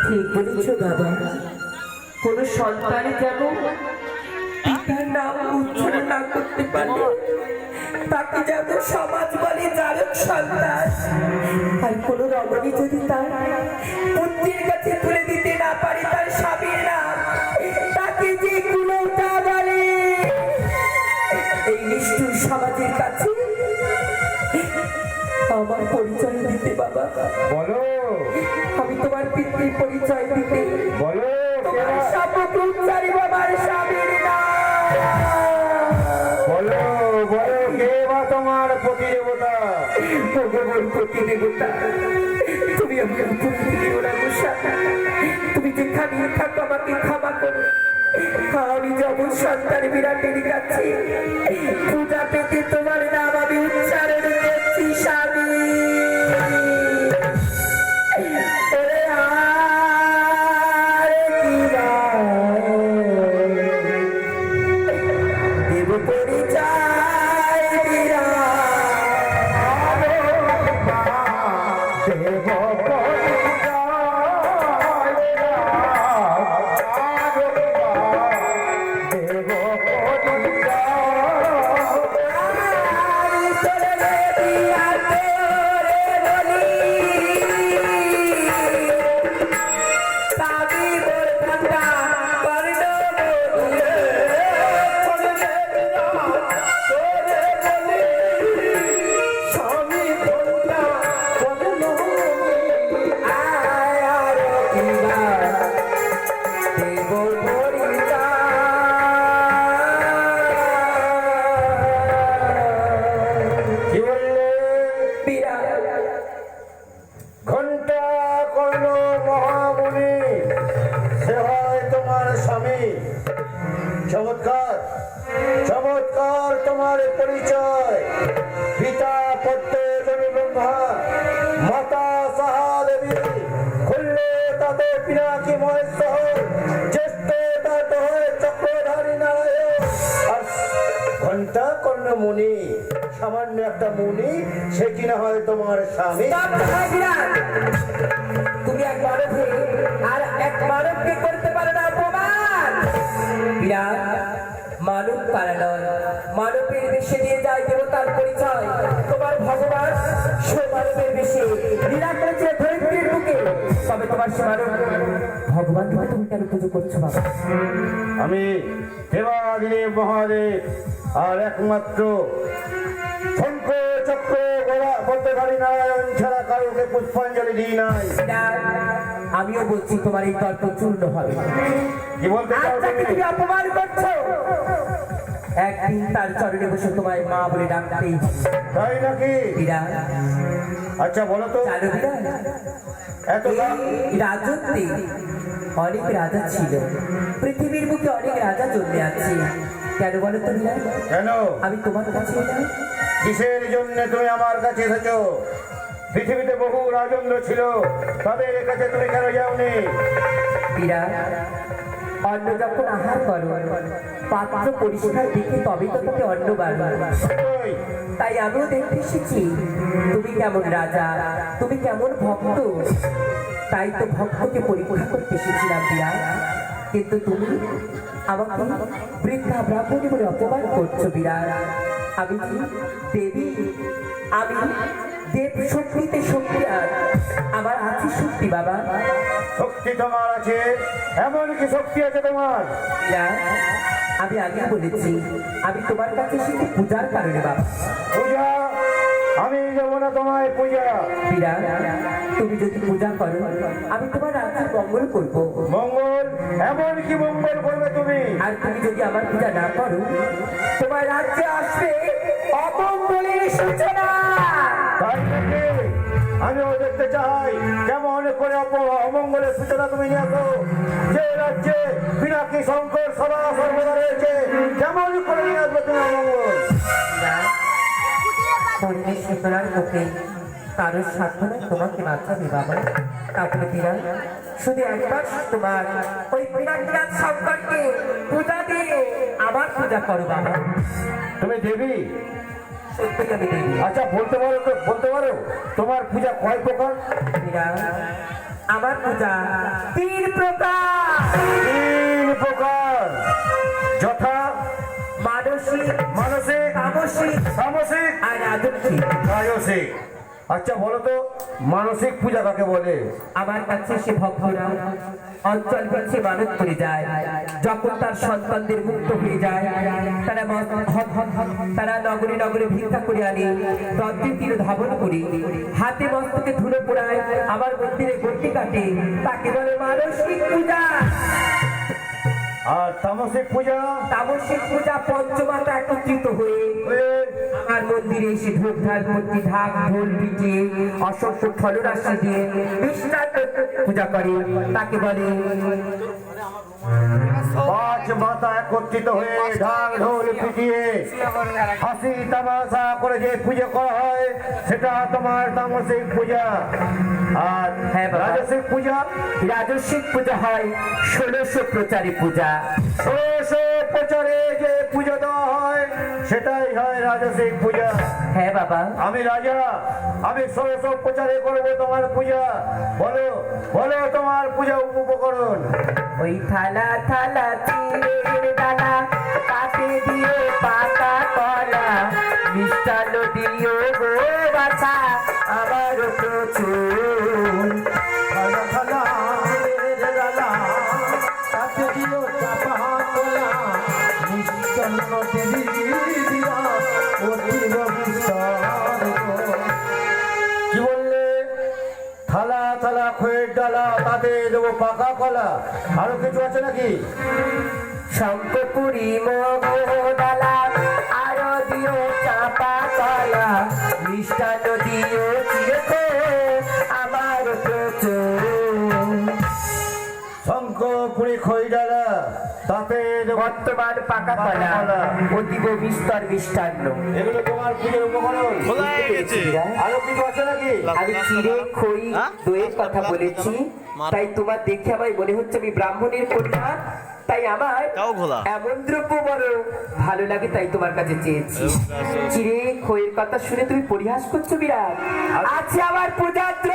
ঠিক বলেছ বাবা, কোন সন্তান যেন পিতার নাম উচ্চারণ না করতে পারে তাকে যেন সমাজ বলে জারক সন্তান। আর কোন রমণী যদি তার পুত্রের কাছে তুলে দিতে না পারে তার স্বামীর নাম, তাকে যে কুলটা বলে। এই নিষ্ঠুর সমাজের কাছে আমার পরিচয় দিতে বাবা। বলো, আমি তোমার পিতৃ পরিচয় দিতে বলো, তোমার শপথ উচ্চারিব আমার স্বামীর নাম। বলো, বলো, কে বা তোমার প্রতিদেবতা? ভগবান প্রতিদেবতা, তুমি আমি অপরাধী দিও না গোসাই। তুমি যেখানে থাকো আমাকে ক্ষমা করো। আমি যাব সন্তান বিরাটের কাছে পূজা পেতে তোমার নাম আমি উচ্চারণ করছি স্বামী। ওরে আর কি দেব পরিচয় বিরাট। দেব চমৎকার, চমৎকার তোমার পরিচয়। পিতা পদ্ম ব্রহ্মা, মাতা সাহা দেবী, খুললে তাতে পিনাকি মহেশ্বর, জ্যেষ্ঠ তাত হয় চক্রধারী নারায়ণ। আর ঘন্টা কর্ণ মুনি, সামান্য একটা মুনি, সে কিনা হয় তোমার স্বামী। তুমি এক মানবকে আর এক মানবকে করতে পারো না অপমান। বিরাট মানব তারা নয়, মানবের বেশে দিয়ে যায় দেবতার পরিচয়। তোমার ভগবান সে মানবের বেশে লীলা করেছে ধরিত্রীর বুকে, তবে তোমার সে মানব ভগবান থেকে তুমি কেন পুজো করছো বাবা? আমি দেবাদিদেব মহাদেব আর একমাত্র শঙ্খ চক্র গলা পদ্মধারী নারায়ণ ছাড়া কারোকে পুষ্পাঞ্জলি দিই নাই। আমিও বলছি তোমার এই তর্ক চূর্ণ হবে। কি বলতে চাও তুমি? তুমি অপমান করছো। একদিন তার চরণে বসে তোমায় মা বলে ডাকতেই হবে। তাই নাকি? বিরাট, আচ্ছা বলো তো, জানো বিরাট, এত দাম? এই রাজত্বে অনেক রাজা ছিল, পৃথিবীর বুকে অনেক রাজা জন্মে আছে। কেন বলো তো বিরাট? কেন? আমি তোমার কাছে এলাম। কিসের জন্য তুমি আমার কাছে এসেছো? পৃথিবীতে বহু রাজেন্দ্র ছিল, তাদের কাছে তুমি কেন যাওনি? বিরাট, অন্ন যখন আহার করো পাত্র পরিষ্কার দিকে তবে তো তোকে অন্ন বাড়বে। ওই, তাই আমিও দেখতে এসেছি তুমি কেমন রাজা, তুমি কেমন ভক্ত। তাই তো ভক্তকে পরীক্ষা করতে এসেছিলাম বিরাট। কিন্তু তুমি আমাকে বৃদ্ধা ব্রাহ্মণী বলে অপমান করছো বিরাট। আমি কি দেবী? আমি দেব শক্তিতে শক্তি, আর আমার আছে শক্তি বাবা। শক্তি তোমার আছে? এমন কি শক্তি আছে তোমার? বিরাট, আমি আগে বলেছি আমি তোমার কাছে এসেছি পূজার কারণে বাবা। পূজা? আমি যাবো না তোমায় পূজা। বিরাট, তুমি যদি পূজা করো আমি তোমার রাজ্যের মঙ্গল করবো। মঙ্গল? এমন কি মঙ্গল করবে তুমি? আর তুমি যদি আমার পূজা না করো তোমার রাজ্যে আসবে অমঙ্গলের সূচনা। তাই নাকি? আমিও দেখতে চাই কেমন করে অমঙ্গলের সূচনা তুমি নিয়ে আসো। যে রাজ্যে পিনাকি শঙ্কর সদা সর্বদা রয়েছে, কেমন করে নিয়ে আসবে তুমি অমঙ্গল? পরিবেশ সূচনার মুখে কারোর সাধনা তোমাকে বাঁচাবে বাবা। তাহলে বিরাট, শুধু একবার তোমার ওই বিরাট শঙ্করকে পূজা দিয়ে আবার পূজা করো বাবা। তুমি দেবী? সত্যি আমি দেবী। আচ্ছা বলতে পারো তো, বলতে পারো তোমার পূজা কয় প্রকার? বিরাট, আমার পূজা 3 প্রকার। 3 প্রকার যথা মানসিক, মানসিক, তামসিক তামসিক আর রাজসিক। রাজসিক। আচ্ছা বলো তো মানসিক পূজা কাকে বলে? আমার কাছে সে ভক্তরা অঞ্চল কাছে মানত করে যায়, যখন তার সন্তানদের মুক্ত হয়ে যায় তারা নগরে নগরে ভিক্ষা করে আনে, দন্তে তীর ধাবন করে, হাতে মস্তকে ধুলো পোড়ায়, আমার মন্দিরে গন্ডি কাটে, তাকে বলে মানসিক পূজা। আর তামসিক পূজা? তামসিক পূজা পঞ্চমাতা একত্রিত হয়ে আমার মন্দিরে এসে ধূপ ঢাল মূর্তি ঢাক ঢোল পিটিয়ে অসংখ্য ফলরাশি দিয়ে মিষ্টান্ন পূজা করে, তাকে বলে 5 মাতা একত্রিত হয়ে ঢাক ঢোল পিটিয়ে হাসি তামাশা করে যে পুজো করা হয় সেটা তোমার তামসিক পূজা। আর হ্যাঁ বাবা। রাজসিক পূজা? রাজস্বিক পূজা হয় 1600 প্রচারী পূজা। 1600 প্রচারে যে পুজো দেওয়া হয় সেটাই হয় রাজসিক পূজা। হ্যাঁ বাবা। আমি রাজা, আমি 1600 প্রচারে করবো তোমার পূজা। বলো বলো তোমার পূজা উপকরণ। ওই থালা থালা চিড়ের ডালা, কাটে দিও পাকা কলা, মিষ্টান্ন দিও গো বাছা আমার প্রচুর। খালা খালা রালা তাতে দিও চাপা কলা, মিষ্টান্ন দিদিরা অতীব বিস্তার গো। কি বললে? থালা থালা খয়ের ডালা তাতে দেবো পাকা কলা, আরো কিছু আছে নাকি? শঙ্কপুরি মগডালা, আরো দিও চাপা কলা, মিষ্টান্ন দিও চিরকো আমার প্রচুর। শঙ্খ পুরি খই ডালা তাতে দেবো বর্তমান পাকা কলা, অতীব বিস্তর মিষ্টান্ন। এগুলো তোমার পুজোর উপকরণ। খোলা হয়ে গেছে। আরো কিছু আছে নাকি? আমি চিড়ে খই হ্যাঁ? দইয়ের কথা বলেছি, তাই তোমার দেখে আমায় মনে হচ্ছে আমি ব্রাহ্মণের কন্যা, তাই আমার তাও ঘোলা। এমন দ্রব্য বড় ভালো লাগে, তাই তোমার কাছে চেয়েছি। চিড়ে খইয়ের কথা শুনে তুমি পরিহাস করছো বিরাট। আছে আমার পূজার দ্রব্য